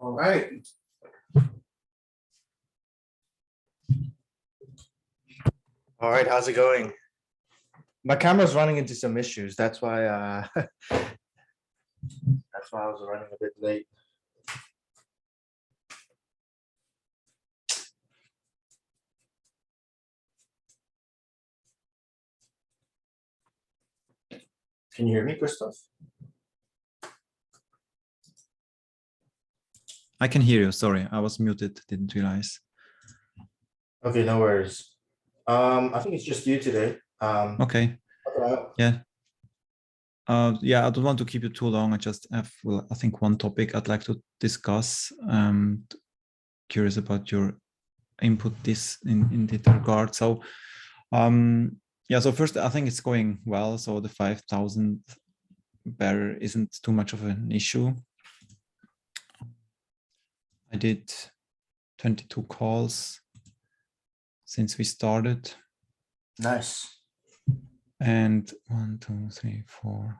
All right. All right, how's it going? My camera's running into some issues. That's why I was running a bit late. Can you hear me, Christoph? I can hear you. Sorry, I was muted. Didn't realize. Okay, no worries. I think it's just you today. Okay. Yeah. Yeah, I don't want to keep you too long. I just have, well, I think one topic I'd like to discuss. Curious about your input this in that regard. So, yeah. So first, I think it's going well. So the 5,000 barrier isn't too much of an issue. I did 22 calls since we started. Nice. And 1, 2, 3, 4.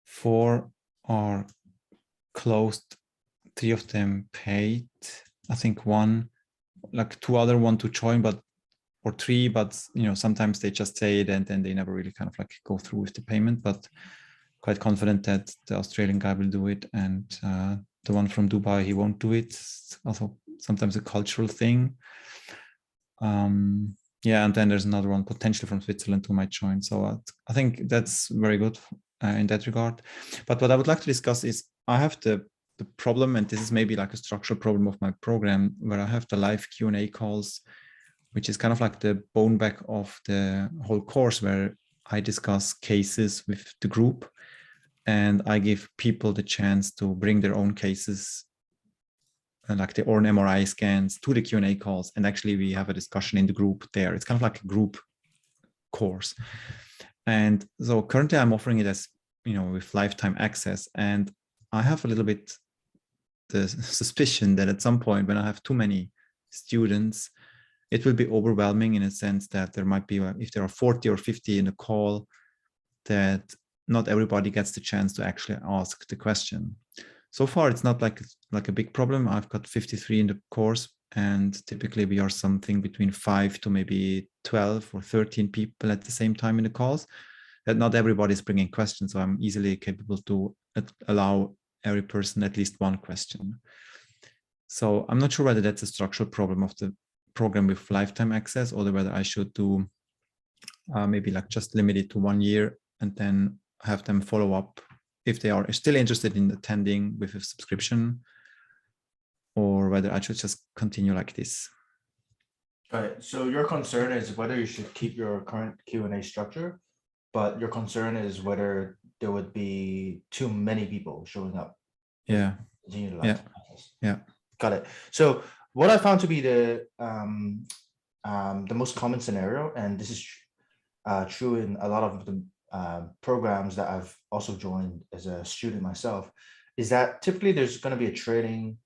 4 are closed. 3 of them paid. I think 1, like 2 other want to join, or 3, but sometimes they just say it and then they never really kind of like go through with the payment. But quite confident that the Australian guy will do it, and the one from Dubai, he won't do it. It's also sometimes a cultural thing. Yeah, and then there's another one potentially from Switzerland who might join. So I think that's very good in that regard. But what I would like to discuss is I have the problem, and this is maybe like a structural problem of my program, where I have the live Q&A calls, which is kind of like the bone back of the whole course, where I discuss cases with the group and I give people the chance to bring their own cases and like their own MRI scans to the Q&A calls. And actually we have a discussion in the group there. It's kind of like a group course. And so currently I'm offering it as, with lifetime access. And I have a little bit the suspicion that at some point when I have too many students, it will be overwhelming in a sense that there might be, if there are 40 or 50 in a call, that not everybody gets the chance to actually ask the question. So far, it's not like a big problem. I've got 53 in the course, and typically we are something between 5 to maybe 12 or 13 people at the same time in the calls. That not everybody is bringing questions, so I'm easily capable to allow every person at least one question. So I'm not sure whether that's a structural problem of the program with lifetime access, or whether I should do maybe like just limit it to 1 year and then have them follow up if they are still interested in attending with a subscription, or whether I should just continue like this. All right. So your concern is whether you should keep your current Q&A structure, but your concern is whether there would be too many people showing up. Yeah. Yeah. Got it. So what I found to be the most common scenario, and this is true in a lot of the programs that I've also joined as a student myself, is that typically there's going to be a training.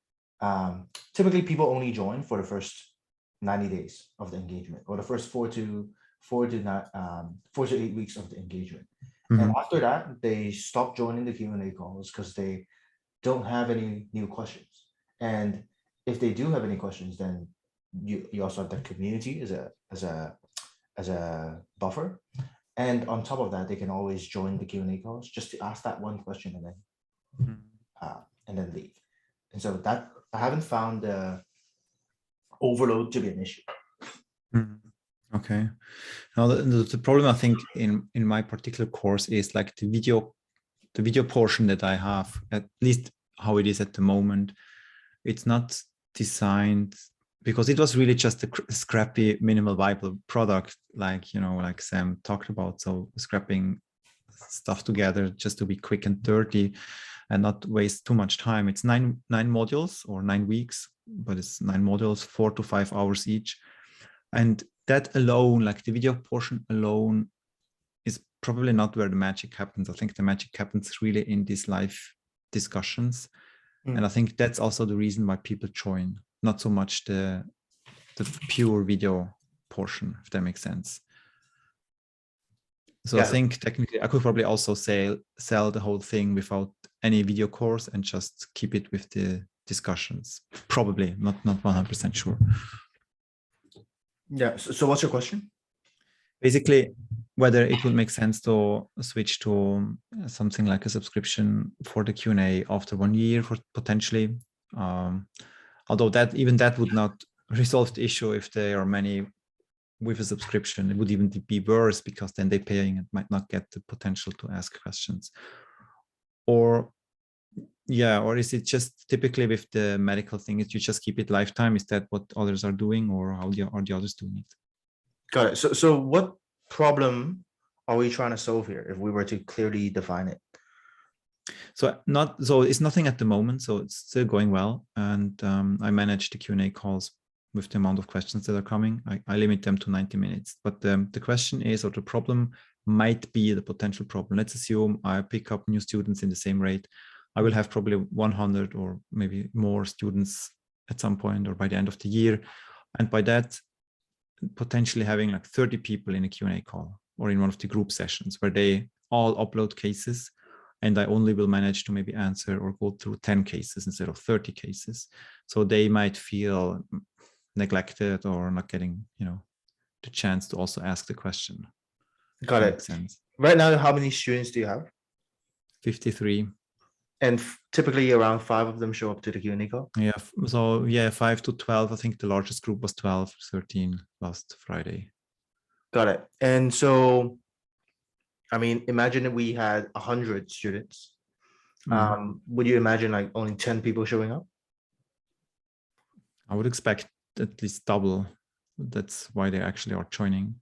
Typically people only join for the first 90 days of the engagement, or the first 4 to 8 weeks of the engagement. Mm-hmm. And after that, they stop joining the Q&A calls because they don't have any new questions. And if they do have any questions, then you also have the community as a buffer. And on top of that, they can always join the Q&A calls just to ask that one question and then leave. And so that I haven't found the overload to be an issue. Okay. Now the problem I think in my particular course is like the video portion that I have, at least how it is at the moment. It's not designed, because it was really just a scrappy minimal viable product, like like Sam talked about. So scrapping stuff together just to be quick and dirty and not waste too much time. It's nine modules or 9 weeks, but it's 9 modules, 4 to 5 hours each. And that alone, like the video portion alone, is probably not where the magic happens. I think the magic happens really in these live discussions. And I think that's also the reason why people join, not so much the pure video portion, if that makes sense. So yeah. I think technically I could probably also sell the whole thing without any video course and just keep it with the discussions. Probably not 100% sure. Yeah. So what's your question? Basically, whether it would make sense to switch to something like a subscription for the Q&A after 1 year, for potentially. Although that would not resolve the issue if there are many with a subscription. It would even be worse, because then they're paying and might not get the potential to ask questions. Or is it just typically with the medical thing, is you just keep it lifetime? Is that what others are doing, or how are the others doing it? Got it. So what problem are we trying to solve here if we were to clearly define it? So it's nothing at the moment. So it's still going well, and I manage the Q&A calls with the amount of questions that are coming. I limit them to 90 minutes. But the question is, or the problem might be the potential problem. Let's assume I pick up new students in the same rate. I will have probably 100 or maybe more students at some point, or by the end of the year, and by that, potentially having like 30 people in a Q&A call or in one of the group sessions where they all upload cases, and I only will manage to maybe answer or go through 10 cases instead of 30 cases. So they might feel neglected or not getting, the chance to also ask the question. Got it. Makes sense. Right now, how many students do you have? 53. And typically around 5 of them show up to the Q&A call? Yeah. So 5 to 12. I think the largest group was 12, 13 last Friday. Got it. And so, I mean, imagine if we had 100 students. Would you imagine like only 10 people showing up? I would expect at least double. That's why they actually are joining.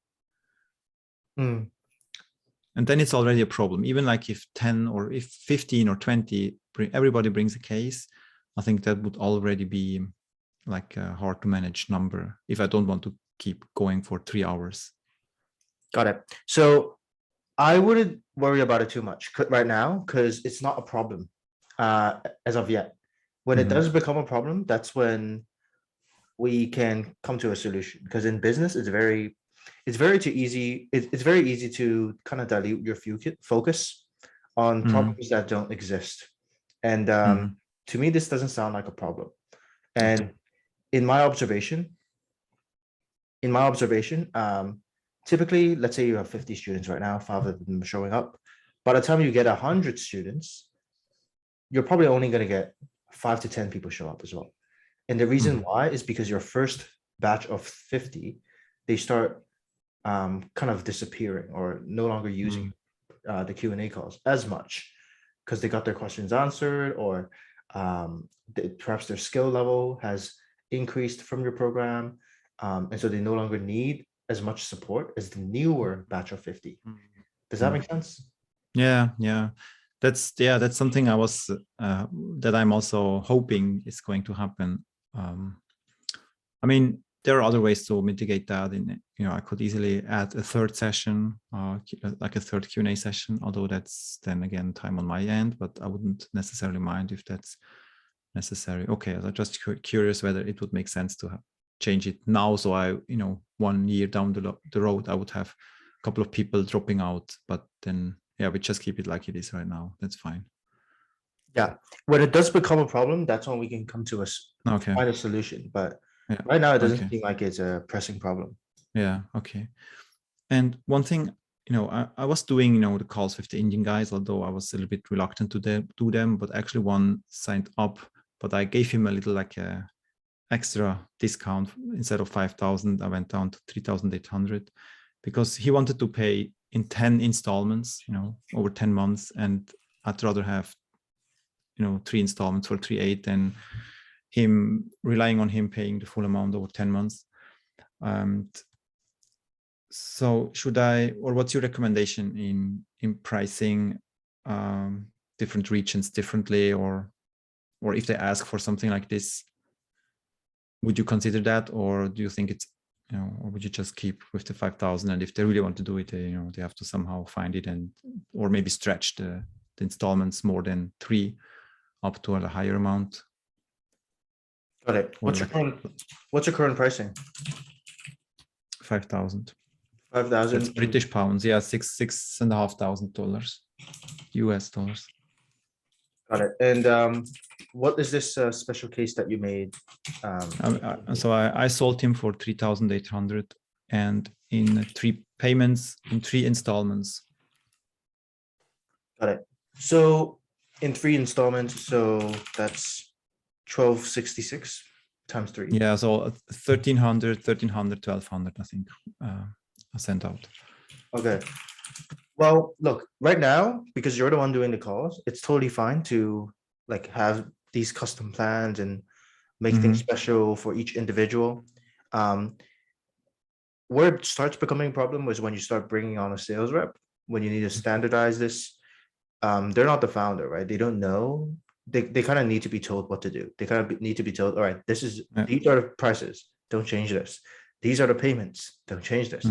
And then it's already a problem. Even like if 10 or if 15 or 20, everybody brings a case, I think that would already be like a hard to manage number if I don't want to keep going for 3 hours. Got it. So I wouldn't worry about it too much right now, because it's not a problem as of yet. When it does become a problem, that's when we can come to a solution. Because in business, it's very easy. It's very easy to kind of dilute your focus on problems that don't exist. And to me, this doesn't sound like a problem. And in my observation, typically, let's say you have 50 students right now, 5 of them showing up. By the time you get 100 students, you're probably only going to get 5 to 10 people show up as well. And the reason why is because your first batch of 50, they start kind of disappearing or no longer using the Q&A calls as much, because they got their questions answered, or perhaps their skill level has increased from your program. And so they no longer need as much support as the newer batch of 50. Does that make sense? Yeah. That's something I was that I'm also hoping is going to happen. I mean, there are other ways to mitigate that. I could easily add a third session, like a third Q&A session, although that's then again time on my end, but I wouldn't necessarily mind if that's necessary. Okay, I'm just curious whether it would make sense to change it now. So 1 year down the road, I would have a couple of people dropping out, but then, we just keep it like it is right now. That's fine. Yeah. When it does become a problem, that's when we can come to find a solution. But right now, it doesn't seem like it's a pressing problem. Yeah. Okay. And one thing, I was doing, the calls with the Indian guys, although I was a little bit reluctant to do them, but actually one signed up, but I gave him a little like a extra discount. Instead of 5,000, I went down to 3,800 because he wanted to pay in 10 installments, over 10 months. And I'd rather have, 3 installments for 3,800 than him relying on him paying the full amount over 10 months. So what's your recommendation in pricing different regions differently, or if they ask for something like this, would you consider that, or do you think it's, or would you just keep with the 5,000? And if they really want to do it, they have to somehow find it or maybe stretch the installments more than 3 up to a higher amount. Got it. What's your current pricing? 5,000. 5,000. That's British pounds. Yeah, $6,500 US dollars. Got it. And what is this special case that you made? So I sold him for 3,800 and in 3 payments, in 3 installments. Got it. So in 3 installments, so that's 1266 times 3. Yeah, so 1,300, 1,200, I think I sent out. Okay. Well, look, right now, because you're the one doing the calls, it's totally fine to like have these custom plans and make things special for each individual. Where it starts becoming a problem was when you start bringing on a sales rep, when you need to standardize this. They're not the founder, right? They don't know. They kind of need to be told what to do. They kind of need to be told, all right, these are the prices. Don't change this. These are the payments. Don't change this.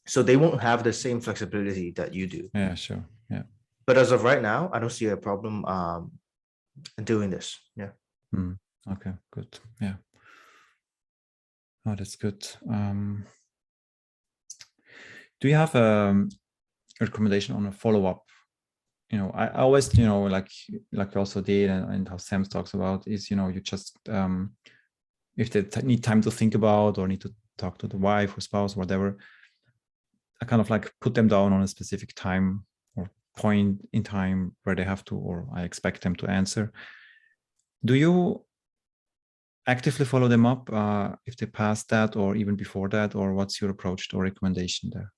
So they won't have the same flexibility that you do. Yeah, sure. Yeah. But as of right now, I don't see a problem doing this. Yeah. Okay, good. Yeah. Oh, that's good. Do you have a recommendation on a follow-up? You know, I always, you know, like you also did and how Sam talks about is, you know, you just, if they need time to think about or need to talk to the wife or spouse or whatever, I kind of like put them down on a specific time or point in time where they have to, or I expect them to answer. Do you actively follow them up if they pass that or even before that, or what's your approach or recommendation there?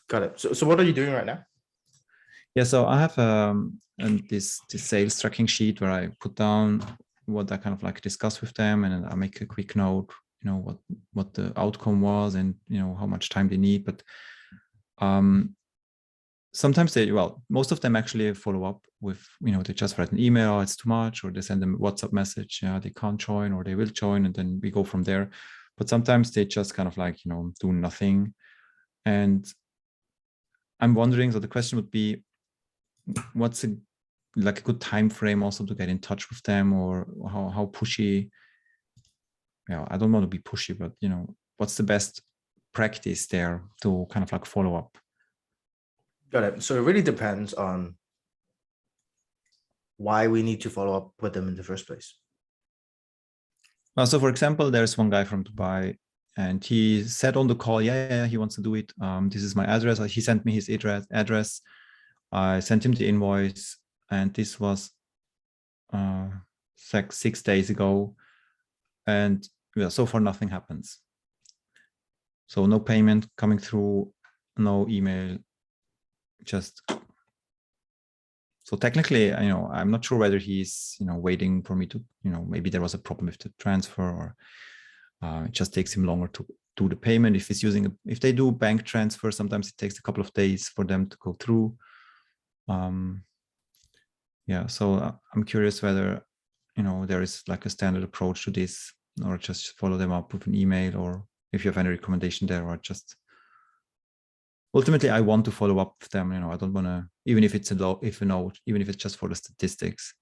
Got it. So what are you doing right now? Yeah, so I have this sales tracking sheet where I put down what I kind of like discuss with them, and then I make a quick note, you know, what the outcome was and, you know, how much time they need. But sometimes most of them actually follow up with, you know, they just write an email, oh, it's too much, or they send them a WhatsApp message, yeah, they can't join or they will join, and then we go from there. But sometimes they just kind of like, you know, do nothing. And I'm wondering, so the question would be, what's a good time frame also to get in touch with them, or how pushy? Yeah, I don't want to be pushy, but, you know, what's the best practice there to kind of like follow up? Got it. So it really depends on why we need to follow up with them in the first place. So for example, there's one guy from Dubai and he said on the call, yeah, he wants to do it. This is my address. He sent me his address. I sent him the invoice, and this was 6 days ago. And yeah, so far nothing happens. So no payment coming through, no email, just. So technically, you know, I'm not sure whether he's, you know, waiting for me to, you know, maybe there was a problem with the transfer, or it just takes him longer to do the payment. If he's if they do bank transfer, sometimes it takes a couple of days for them to go through. Yeah, so I'm curious whether, you know, there is like a standard approach to this, or just follow them up with an email, or if you have any recommendation there, or just ultimately I want to follow up with them. You know, I don't want to, even if it's even if it's just for the statistics.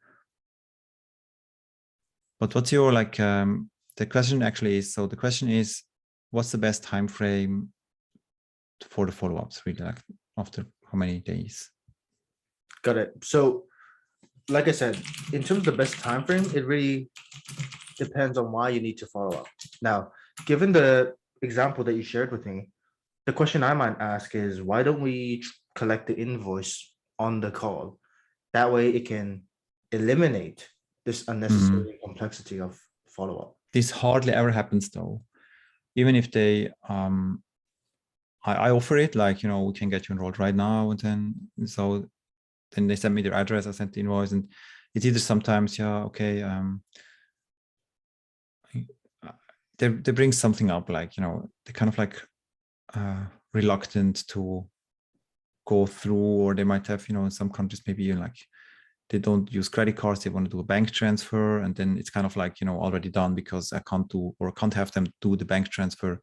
But what's your like the question actually is, so the question is, what's the best time frame for the follow-ups, really, like after how many days? Got it. So like I said, in terms of the best time frame, it really depends on why you need to follow up. Now, given the example that you shared with me, the question I might ask is, why don't we collect the invoice on the call? That way it can eliminate this unnecessary complexity of follow-up. This hardly ever happens though. Even if they, I offer it, like, you know, we can get you enrolled right now. And then they send me their address, I send the invoice, and it's either sometimes, yeah, okay, they bring something up, like, you know, they're kind of like reluctant to go through, or they might have, you know, in some countries, maybe like they don't use credit cards, they want to do a bank transfer, and then it's kind of like, you know, already done, because I can't have them do the bank transfer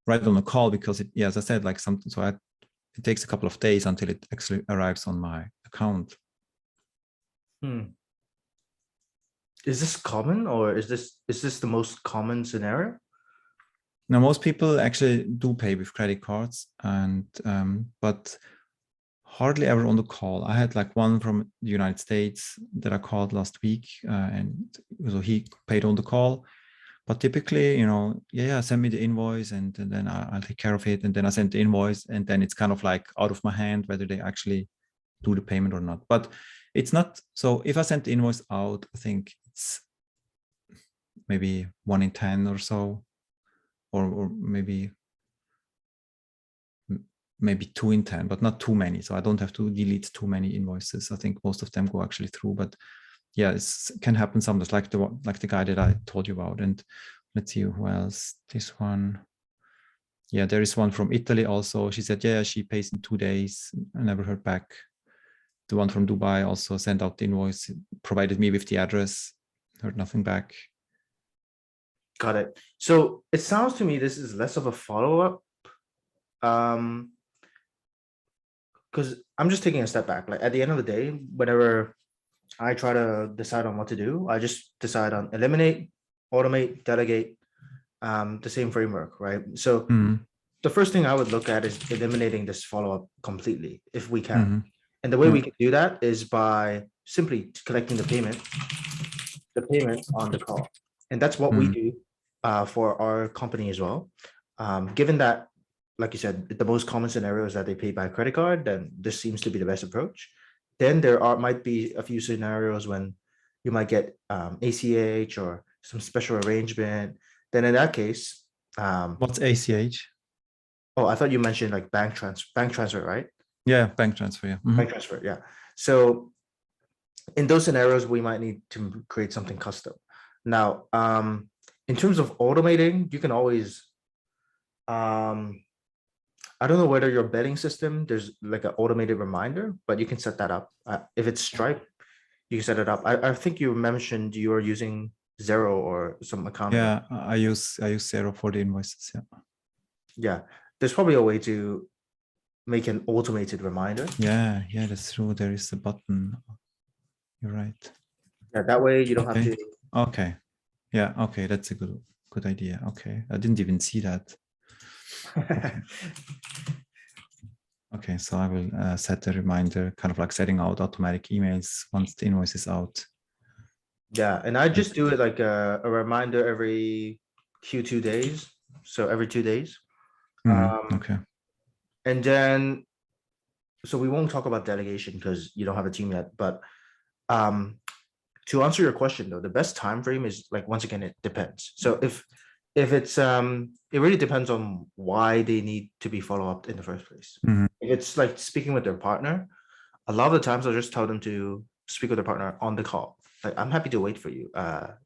right on the call, because as I said, like something, so it takes a couple of days until it actually arrives on my account. Is this common, or is this the most common scenario? Now, most people actually do pay with credit cards, and but hardly ever on the call. I had like one from the United States that I called last week, and so he paid on the call. But typically, yeah, send me the invoice, and then I'll take care of it. And then I send the invoice, and then it's kind of like out of my hand whether they actually do the payment or not. But it's not. So if I send the invoice out, I think it's maybe 1 in 10 or so, or maybe 2 in 10, but not too many. So I don't have to delete too many invoices. I think most of them go actually through, but yeah, it can happen sometimes, like the guy that I told you about. And let's see who else. This one. Yeah, there is one from Italy also. She said, yeah, she pays in 2 days. I never heard back. The one from Dubai also sent out the invoice, provided me with the address, heard nothing back. Got it. So it sounds to me this is less of a follow-up. Because I'm just taking a step back. Like at the end of the day, whenever I try to decide on what to do, I just decide on eliminate, automate, delegate, the same framework, right? So the first thing I would look at is eliminating this follow-up completely, if we can. And the way we can do that is by simply collecting the payment on the call. And that's what we do for our company as well. Given that, like you said, the most common scenario is that they pay by credit card, then this seems to be the best approach. Then there might be a few scenarios when you might get ACH or some special arrangement. Then in that case, what's ACH? Oh, I thought you mentioned like bank transfer, right? Yeah, bank transfer. Yeah, bank transfer. Yeah. So in those scenarios, we might need to create something custom. Now, in terms of automating, you can always, I don't know whether your betting system, there's like an automated reminder, but you can set that up. If it's Stripe, you can set it up. I think you mentioned you are using Zero or some account. Yeah, I use Zero for the invoices. Yeah. Yeah. There's probably a way to make an automated reminder. Yeah, that's true. There is a button. You're right. Yeah, that way you don't have to. Okay. Yeah. Okay, that's a good idea. Okay, I didn't even see that. Okay, so I will set a reminder, kind of like setting out automatic emails once the invoice is out. Yeah, and I just do it like a reminder every Q2 days. So every 2 days. Okay. And then, so we won't talk about delegation because you don't have a team yet, but to answer your question though, the best time frame is like, once again, it depends. So if it's it really depends on why they need to be follow up in the first place. If it's like speaking with their partner, a lot of the times I'll just tell them to speak with their partner on the call. Like, I'm happy to wait for you while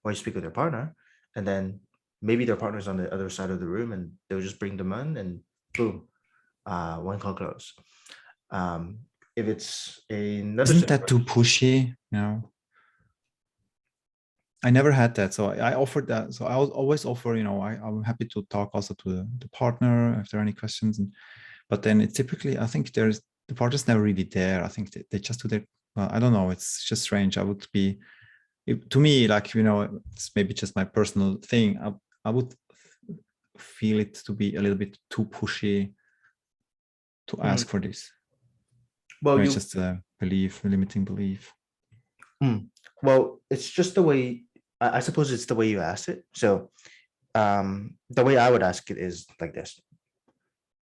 you speak with their partner, and then maybe their partner's on the other side of the room and they'll just bring them in and boom, one call close. If it's another, isn't that too pushy? No, I never had that. So I offered that. So I'll always offer, I'm happy to talk also to the partner if there are any questions. But then it's typically, I think the partner's never really there. I think they just do their, well, I don't know. It's just strange. I would be, to me, like, it's maybe just my personal thing. I would feel it to be a little bit too pushy to ask for this. Well, it's just a limiting belief. Well, it's just the way, I suppose it's the way you asked it. So the way I would ask it is like this.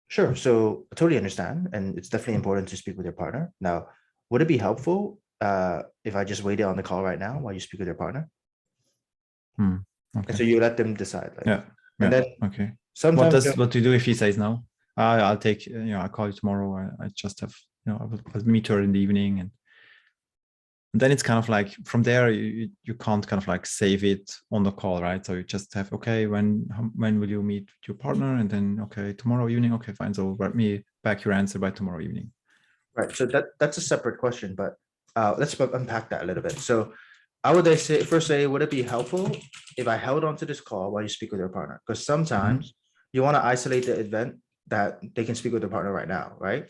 Sure. So I totally understand. And it's definitely important to speak with your partner. Now, would it be helpful if I just waited on the call right now while you speak with your partner? Okay. And so you let them decide. Like, yeah. And then okay. Sometimes what do you do if he says no? I'll take, I'll call you tomorrow. I just have, I'll meet her in the evening, and then it's kind of like from there you can't kind of like save it on the call, right? So you just have, okay, when will you meet your partner? And then, okay, tomorrow evening. Okay, fine. So write me back your answer by tomorrow evening. Right. So that's a separate question, but let's unpack that a little bit. So I would say, would it be helpful if I held on to this call while you speak with your partner? Because sometimes you want to isolate the event that they can speak with their partner right now, right?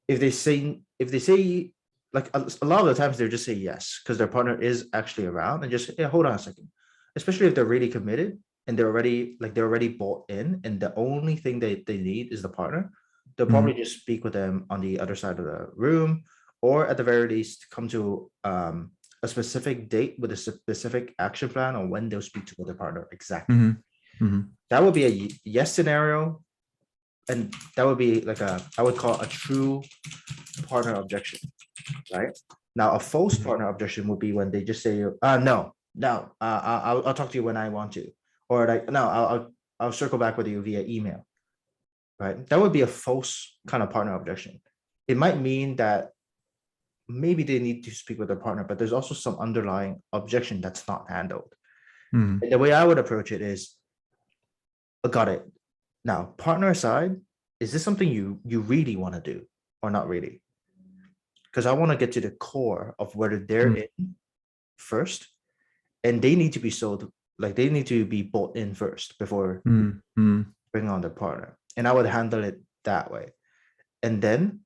If they say like a lot of the times they'll just say yes because their partner is actually around, and just, hold on a second. Especially if they're really committed and they're already bought in, and the only thing they need is the partner. they'll probably just speak with them on the other side of the room, or at the very least come to a specific date with a specific action plan on when they'll speak to their partner exactly. That would be a yes scenario, and that would be like I would call a true partner objection, right? Now, a false partner objection would be when they just say, no, I'll talk to you when I want to, or like, no, I'll circle back with you via email, right? That would be a false kind of partner objection. It might mean that maybe they need to speak with their partner, but there's also some underlying objection that's not handled. And the way I would approach it is, got it. Now, partner aside, is this something you really want to do or not really? Because I want to get to the core of whether they're in first, and they need to be sold, like they need to be bought in first before bringing on their partner. And I would handle it that way. And then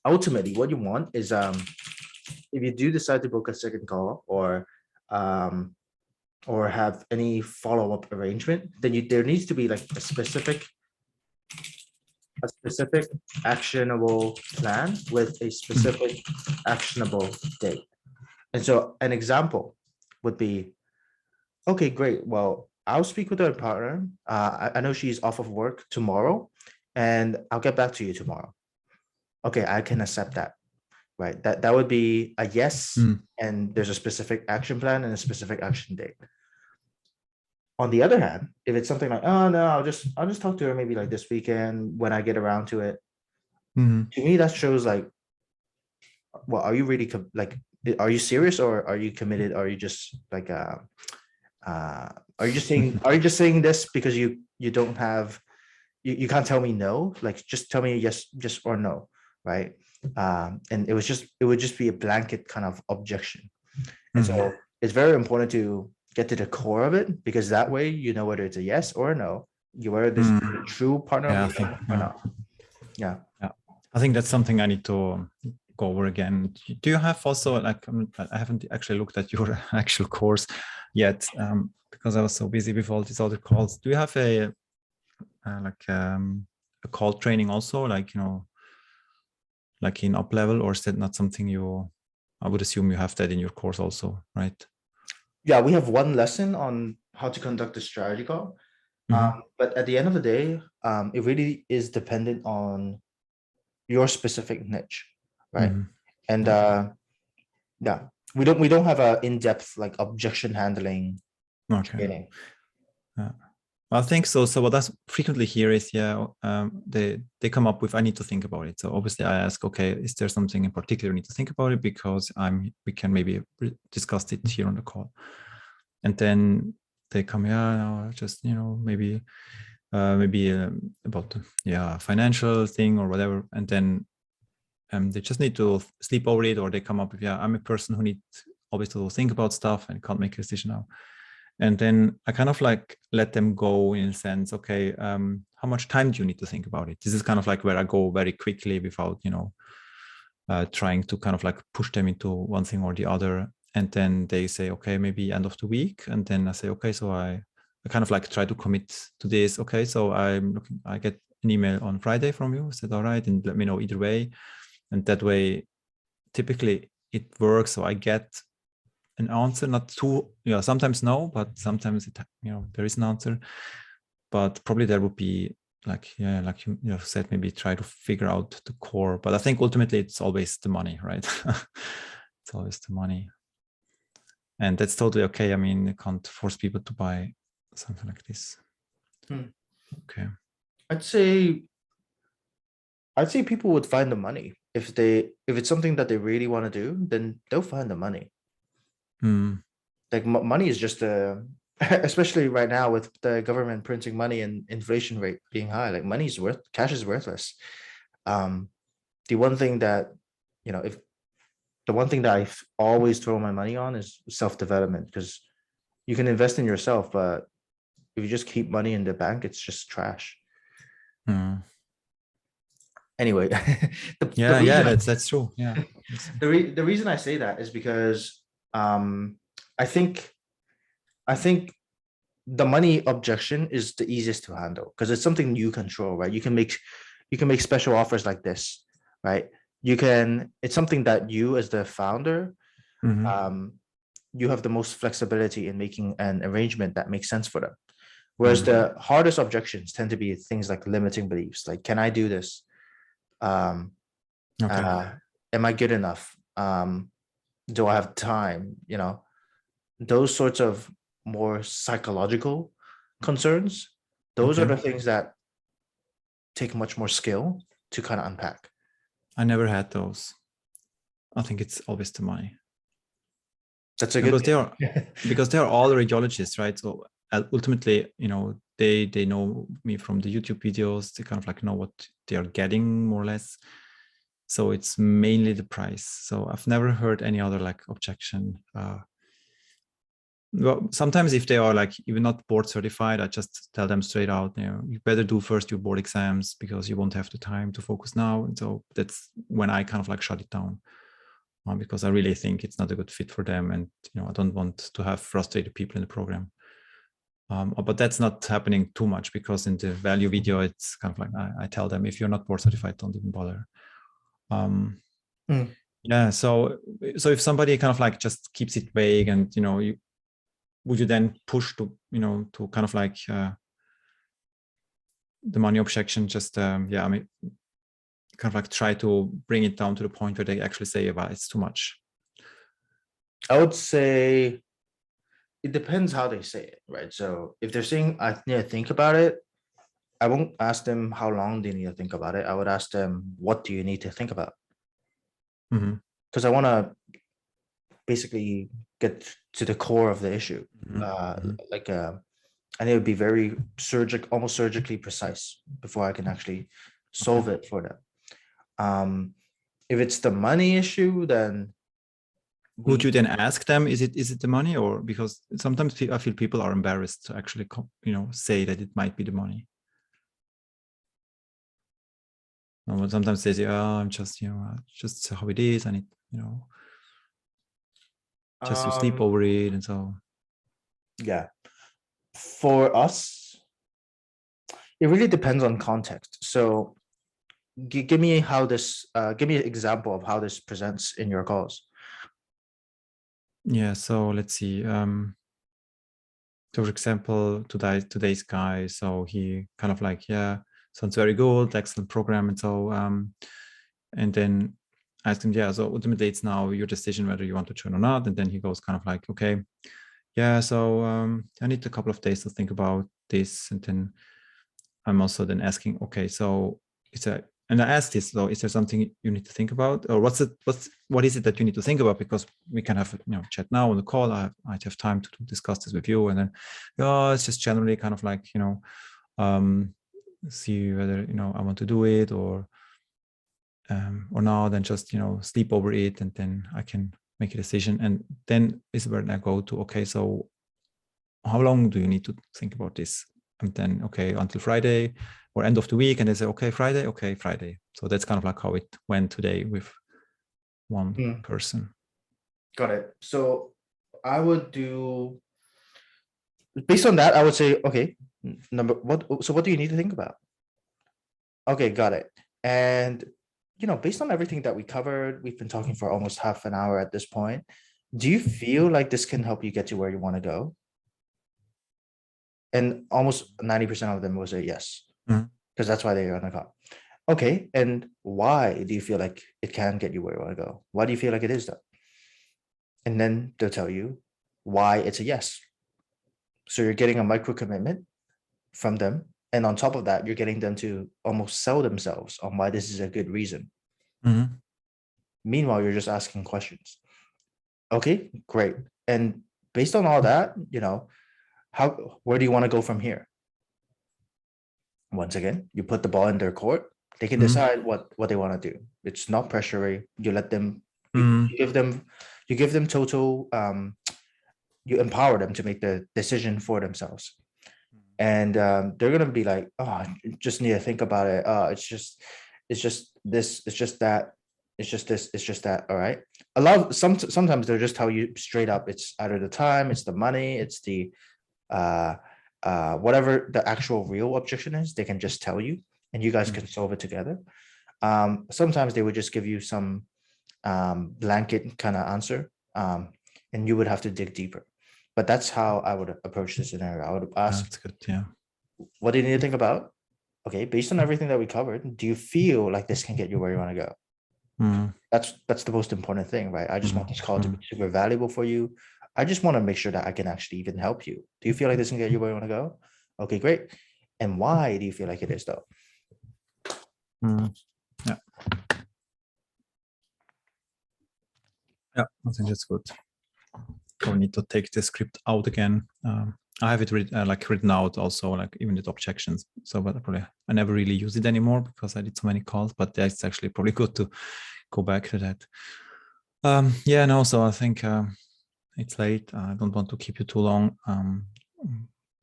ultimately what you want is if you do decide to book a second call or have any follow-up arrangement, then there needs to be like a specific actionable plan with a specific actionable date. And so an example would be, okay, great. Well, I'll speak with our partner. I know she's off of work tomorrow, and I'll get back to you tomorrow. Okay, I can accept that, right? That would be a yes, and there's a specific action plan and a specific action date. On the other hand, if it's something like, oh no, I'll just talk to her maybe like this weekend when I get around to it. To me, that shows like, well, are you really like, are you serious or are you committed? Are you just like, are you just saying this because you don't have, you can't tell me no, like just tell me yes or no, right? And it would just be a blanket kind of objection. And so it's very important to get to the core of it, because that way you know whether it's a yes or a no, whether this is a true partner or not. Yeah. I think that's something I need to go over again. Do you have also, like, I haven't actually looked at your actual course yet because I was so busy with all these other calls. Do you have a call training also, like, you know, like in up level, or is that not something I would assume you have that in your course also, right? Yeah, we have one lesson on how to conduct a strategy call. But at the end of the day, it really is dependent on your specific niche, right? And yeah, we don't have a in-depth like objection handling training. I think so. So what I frequently hear is, they come up with, I need to think about it. So obviously I ask, okay, is there something in particular I need to think about it? Because we can maybe discuss it here on the call. And then they come, just, you know, maybe about financial thing or whatever. And then they just need to sleep over it, or they come up with, I'm a person who needs always to think about stuff and can't make a decision now. And then I kind of like let them go in a sense, okay, how much time do you need to think about it? This is kind of like where I go very quickly without, you know, trying to kind of like push them into one thing or the other. And then they say, okay, maybe end of the week. And then I say, okay, so I kind of like try to commit to this. Okay, so I get an email on Friday from you, said, all right, and let me know either way. And that way, typically it works. So I get an answer, not too, sometimes no, but sometimes there is an answer. But probably there would be like you said, maybe try to figure out the core. But I think ultimately it's always the money, right? It's always the money. And that's totally okay. I mean, you can't force people to buy something like this. Okay. I'd say people would find the money. If it's something that they really want to do, then they'll find the money. Like money is just especially right now with the government printing money and inflation rate being high, like cash is worthless. The one thing that I've always thrown my money on is self-development, because you can invest in yourself, but if you just keep money in the bank, it's just trash. Anyway, that's true. Yeah. The reason I say that is because I think the money objection is the easiest to handle, because it's something you control, right? You can make you can make special offers like this, right? It's something that you as the founder, you have the most flexibility in making an arrangement that makes sense for them. Whereas the hardest objections tend to be things like limiting beliefs, like, can I do this? Am I good enough? Do I have time? Those sorts of more psychological concerns. Those are the things that take much more skill to kind of unpack. I never had those. I think it's always the money. That's a good because they are all radiologists, right? So ultimately, they know me from the YouTube videos. They kind of like know what they are getting more or less. So it's mainly the price. So I've never heard any other like objection. Well, sometimes if they are like even not board certified, I just tell them straight out, you better do first your board exams because you won't have the time to focus now. And so that's when I kind of like shut it down, because I really think it's not a good fit for them. And, I don't want to have frustrated people in the program. But that's not happening too much because in the value video, it's kind of like, I tell them, if you're not board certified, don't even bother. Yeah. So if somebody kind of like just keeps it vague and, would you then push to, to kind of like the money objection, just, I mean, kind of like try to bring it down to the point where they actually say, well, it's too much? I would say it depends how they say it, right? So if they're saying, I need to think about it, I won't ask them how long they need to think about it. I would ask them, what do you need to think about? Because I want to basically get to the core of the issue. I need to be very almost surgically precise before I can actually solve it for them. If it's the money issue, then would you then ask them, is it the money? Or because sometimes I feel people are embarrassed to actually say that it might be the money. But sometimes they say, oh, I'm just just how it is, I need just to sleep over it. And so yeah, for us it really depends on context. So give me give me an example of how this presents in your calls. Yeah, so let's see. So for example, today's guy, so he kind of like, sounds very good, excellent program. And so and then I asked him, so ultimately it's now your decision whether you want to join or not. And then he goes kind of like, okay, so I need a couple of days to think about this. And then I'm also then asking, okay, so and I asked this, so is there something you need to think about, or what is it that you need to think about? Because we can have chat now on the call. I have time to discuss this with you, and then it's just generally kind of like see whether I want to do it or not, then just sleep over it, and then I can make a decision. And then is where I go to, okay, so how long do you need to think about this? And then, okay, until Friday or end of the week. And they say, okay, Friday. So that's kind of like how it went today with one person. Got it. So I would do, based on that, I would say, okay, what do you need to think about? Okay, got it. And, based on everything that we covered, we've been talking for almost half an hour at this point. Do you feel like this can help you get to where you want to go? And almost 90% of them will say yes, because that's why they're on the call. Okay, and why do you feel like it can get you where you want to go? Why do you feel like it is though? And then they'll tell you why it's a yes. So you're getting a micro commitment from them. And on top of that, you're getting them to almost sell themselves on why this is a good reason. Meanwhile, you're just asking questions. Okay, great. And based on all that, where do you want to go from here? Once again, you put the ball in their court. They can decide what they want to do. It's not pressury. You let them, you give them total, you empower them to make the decision for themselves. And they're going to be like, oh, just need to think about it. It's just this, it's just that, it's just this, it's just that. All right. Sometimes they'll just tell you straight up, it's either the time, it's the money, it's the, whatever the actual real objection is, they can just tell you. and you guys can solve it together. Sometimes they would just give you some blanket kind of answer, and you would have to dig deeper. But that's how I would approach this scenario. I would ask, That's good. Yeah. what do you need to think about? Okay, based on everything that we covered, do you feel like this can get you where you want to go? That's the most important thing, right? I just want this call to be super valuable for you. I just want to make sure that I can actually even help you. Do you feel like this can get you where you want to go? Okay, great. And why do you feel like it is though? Yeah. Yeah, I think that's good. I need to take the script out again. I have it written out also, like even the objections. So, but I never really use it anymore because I did so many calls. But it's actually probably good to go back to that. Yeah, no. So I think it's late. I don't want to keep you too long.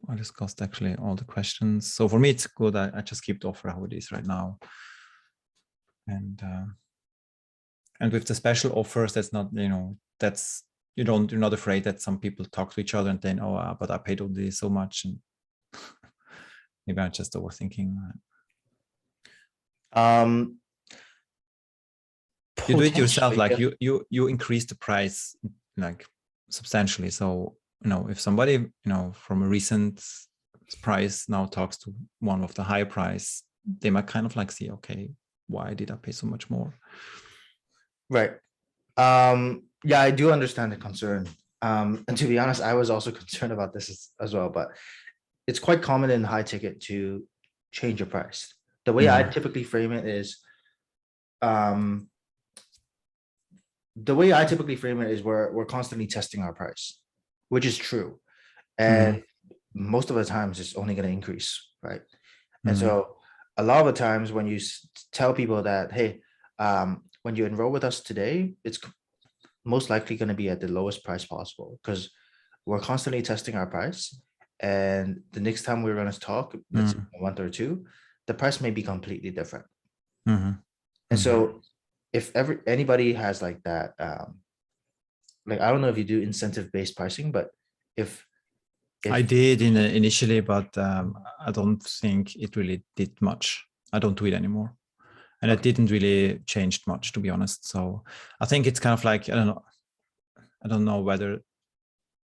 I discussed actually all the questions. So for me, it's good. I just keep the offer how it is right now. And with the special offers, that's not, that's, you're not afraid that some people talk to each other and then, oh, but I paid all this so much. And maybe I'm just overthinking. You do it yourself, like you increase the price like substantially. So, if somebody, from a recent price now talks to one of the higher price, they might kind of like see, okay, why did I pay so much more? Right. Yeah, I do understand the concern. And to be honest, I was also concerned about this as well, but it's quite common in high ticket to change your price. The way I typically frame it is, we're constantly testing our price, which is true. And most of the times it's only going to increase, right? And so a lot of the times when you tell people that, hey, when you enroll with us today, it's most likely going to be at the lowest price possible because we're constantly testing our price. And the next time we're going to talk, let's say a month or two, the price may be completely different. And so if anybody has like that, like, I don't know if you do incentive-based pricing, but if I did initially, but I don't think it really did much. I don't do it anymore. And it didn't really change much, to be honest. So I think it's kind of like, I don't know whether,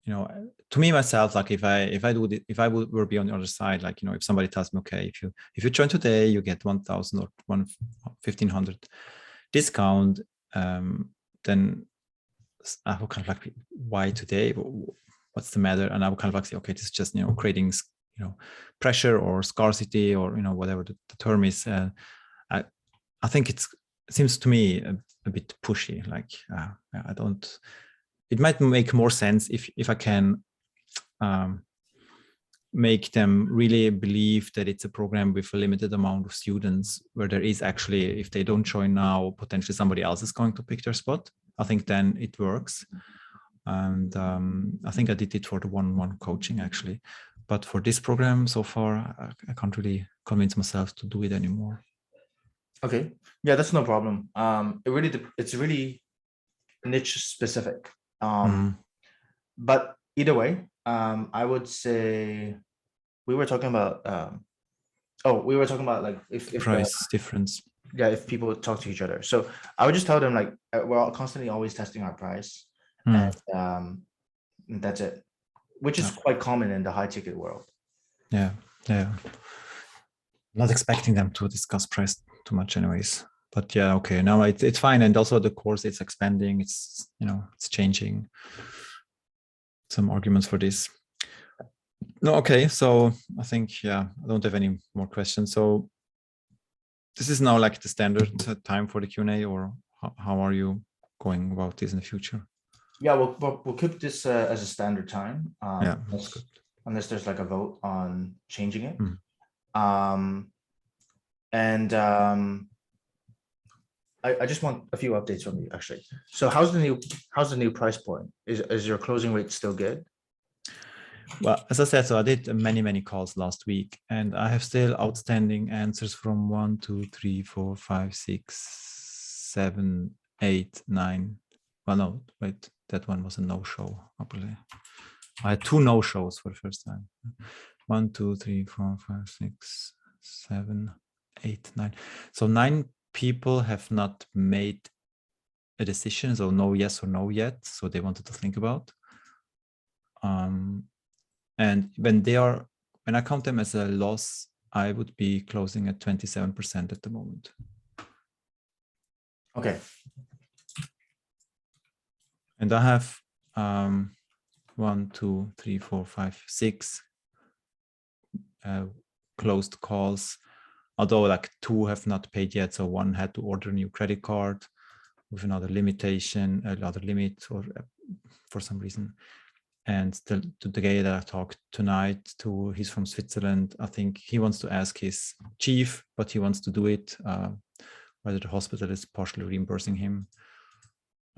to me myself, like if I were be on the other side, like, if somebody tells me, okay, if you join today, you get 1,000 or 1,500 discount, then I would kind of like, why today? What's the matter? And I would kind of like say, okay, this is just, creating, pressure or scarcity or, whatever the term is. I think it seems to me a bit pushy. Like, I don't. It might make more sense if I can make them really believe that it's a program with a limited amount of students, where there is actually, if they don't join now, potentially somebody else is going to pick their spot. I think then it works. And I think I did it for the one-on-one coaching actually, but for this program so far, I can't really convince myself to do it anymore. Okay, yeah, that's no problem. It's really niche specific. But either way, I would say we were talking about like if price difference. Yeah, if people talk to each other. So I would just tell them like, we're constantly always testing our price, and that's it, which is quite common in the high ticket world. Yeah. Not expecting them to discuss price too much anyways. But yeah, okay, now it's fine. And also the course, it's expanding, it's changing. Some arguments for this. No, okay, so I think, I don't have any more questions. So this is now like the standard time for the Q&A, or how are you going about this in the future? Yeah, we'll keep this as a standard time. Yeah, unless there's like a vote on changing it. I just want a few updates from you actually. So how's the new price point? Is your closing rate still good? Well, as I said, so I did many calls last week, and I have still outstanding answers from 1, 2, 3, 4, 5, 6, 7, 8, 9. Well, no, wait, that one was a no-show, I believe. I had 2 no-shows for the first time. 1, 2, 3, 4, 5, 6, 7, 8, 9. So 9 people have not made a decision, so no yes or no yet. So they wanted to think about. And when I count them as a loss, I would be closing at 27% at the moment. Okay. And I have 1, 2, 3, 4, 5, 6 closed calls, although like 2 have not paid yet. So one had to order a new credit card with another limitation, another limit, or for some reason. And to the guy that I talked tonight to, he's from Switzerland. I think he wants to ask his chief, but he wants to do it, whether the hospital is partially reimbursing him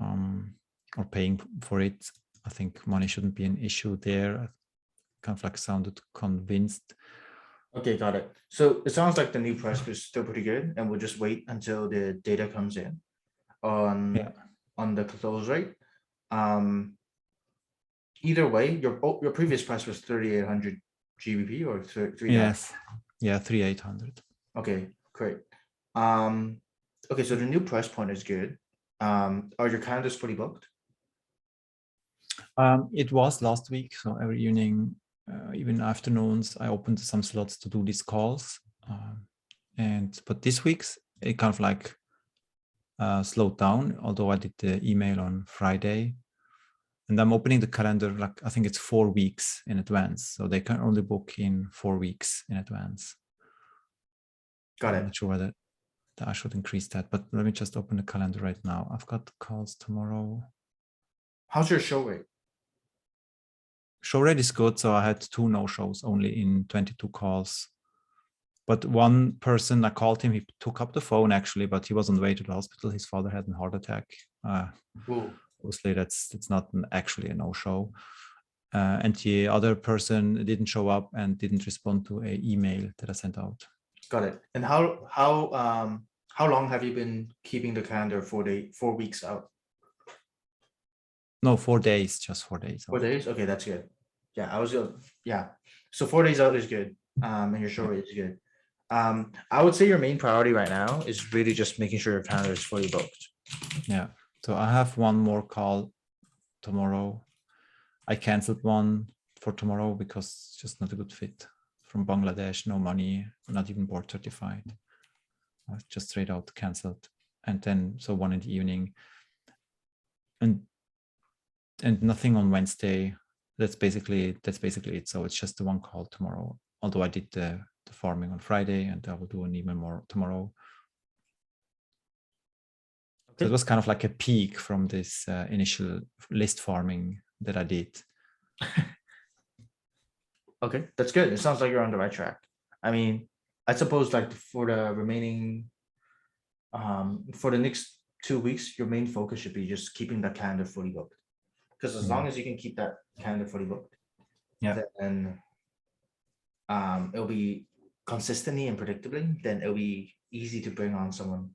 or paying for it. I think money shouldn't be an issue there. I kind of like sounded convinced. Okay, got it. So it sounds like the new price was still pretty good, and we'll just wait until the data comes in on the close rate. Either way, your previous price was 3,800 GBP or 3,000. Yes, yeah, 3,800. Okay, great. Okay, so the new price point is good. Are your calendars fully booked? It was last week, so every evening, even afternoons, I opened some slots to do these calls. But this week's it kind of like slowed down, although I did the email on Friday. And I'm opening the calendar, like I think it's 4 weeks in advance. So they can only book in 4 weeks in advance. Got it. I'm not sure whether I should increase that, but let me just open the calendar right now. I've got calls tomorrow. How's your show rate? Show rate is good. So I had 2 no-shows only in 22 calls. But one person, I called him, he took up the phone actually, but he was on the way to the hospital. His father had a heart attack. Obviously, that's not actually a no-show. And the other person didn't show up and didn't respond to an email that I sent out. Got it. And how long have you been keeping the calendar for 4 weeks out? No, 4 days, just 4 days. 4 days? Okay, that's good. Yeah, yeah. So 4 days out is good. And your show rate is good. I would say your main priority right now is really just making sure your calendar is fully booked. Yeah. So I have one more call tomorrow. I canceled one for tomorrow because it's just not a good fit. From Bangladesh, no money, not even board certified. I just straight out canceled. And then so one in the evening. And nothing on Wednesday. That's basically it. So it's just the one call tomorrow. Although I did the farming on Friday, and I will do an even more tomorrow. Okay. So it was kind of like a peak from this initial list farming that I did. Okay, that's good. It sounds like you're on the right track. I mean, I suppose like for the remaining, for the next 2 weeks, your main focus should be just keeping that calendar fully booked. Because as long as you can keep that calendar fully booked, then it'll be consistently and predictably, then it'll be easy to bring on someone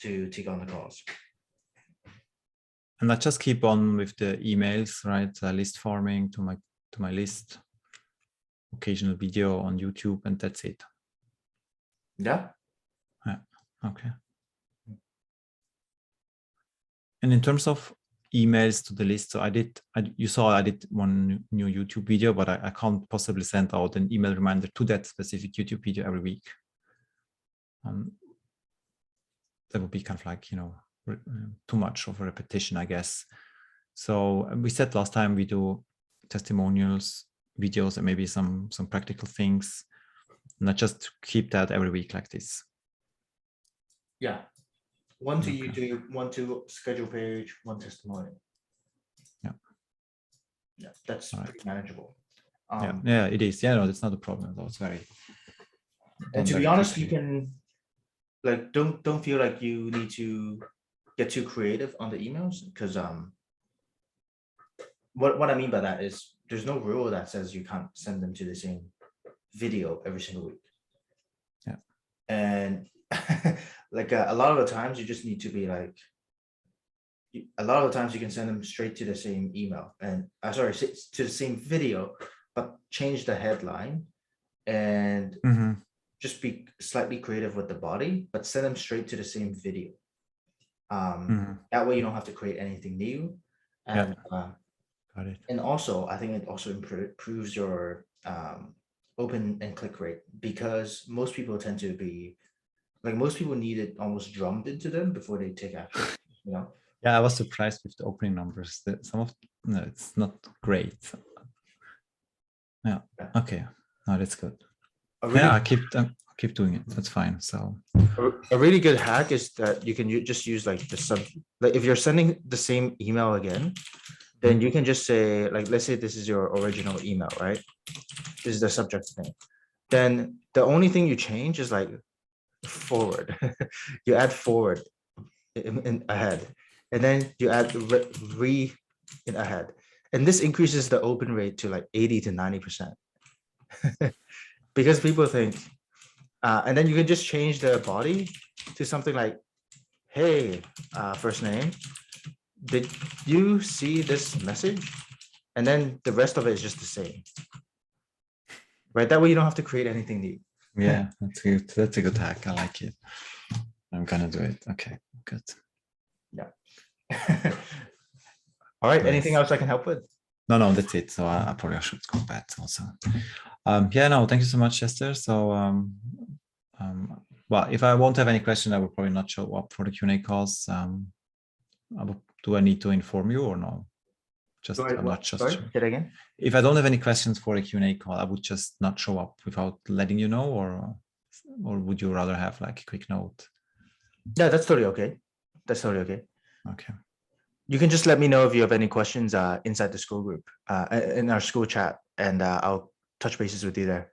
to take on the calls. And I just keep on with the emails, right? List farming to my list, occasional video on YouTube, and that's it. Yeah. Okay. And in terms of emails to the list, so you saw I did one new YouTube video, but I can't possibly send out an email reminder to that specific YouTube video every week. That would be kind of like, too much of a repetition, I guess. So we said last time we do testimonials, videos, and maybe some practical things, not just keep that every week like this. Yeah. One to YouTube, one to schedule page, one testimonial. Yeah, that's pretty manageable. Yeah, it is. Yeah, no, that's not a problem. That's very. And to be honest, you can like don't feel like you need to get too creative on the emails, because what I mean by that is there's no rule that says you can't send them to the same video every single week. Yeah. And like a lot of the times you just need to be like, a lot of the times you can send them straight to the same email and to the same video, but change the headline and just be slightly creative with the body, but send them straight to the same video. That way you don't have to create anything new. And got it. and also, I think it also improves your open and click rate, because most people tend to be like, most people need it almost drummed into them before they take action, you know? Yeah, I was surprised with the opening numbers. That some of no, it's not great. Yeah. Okay. No, that's good. Yeah, I keep doing it. That's fine. So a really good hack is that you can just use like the sub, like if you're sending the same email again, then you can just say, like, let's say this is your original email, right? This is the subject thing. Then the only thing you change is like forward. You add forward in ahead, and then you add re in ahead. And this increases the open rate to like 80 to 90%. Because people think, and then you can just change the body to something like, hey, first name, did you see this message? And then the rest of it is just the same. Right? That way you don't have to create anything new. yeah, that's good. That's a good hack. I like it. I'm gonna do it. Okay, good. Yeah. All right. Nice. Anything else I can help with? No, that's it. So I probably should go back also. Yeah, no, thank you so much, Chester. So well, if I won't have any question, I will probably not show up for the Q&A calls. Do I need to inform you or no? Just I'm not just. Sorry, say it again. If I don't have any questions for a Q&A call, I would just not show up without letting you know, or would you rather have like a quick note? Yeah, that's totally okay. That's totally okay. Okay. You can just let me know if you have any questions inside the school group, in our school chat, and I'll touch bases with you there.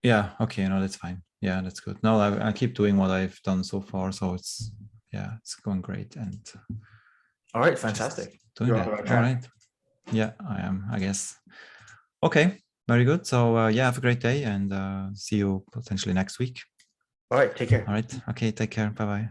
Yeah. Okay. No, that's fine. Yeah, that's good. No, I keep doing what I've done so far, so it's going great. And all right, fantastic. Doing that. All right. Yeah, I am, I guess. Okay, very good. So yeah, have a great day, and see you potentially next week. All right, take care. All right. Okay, take care. Bye-bye.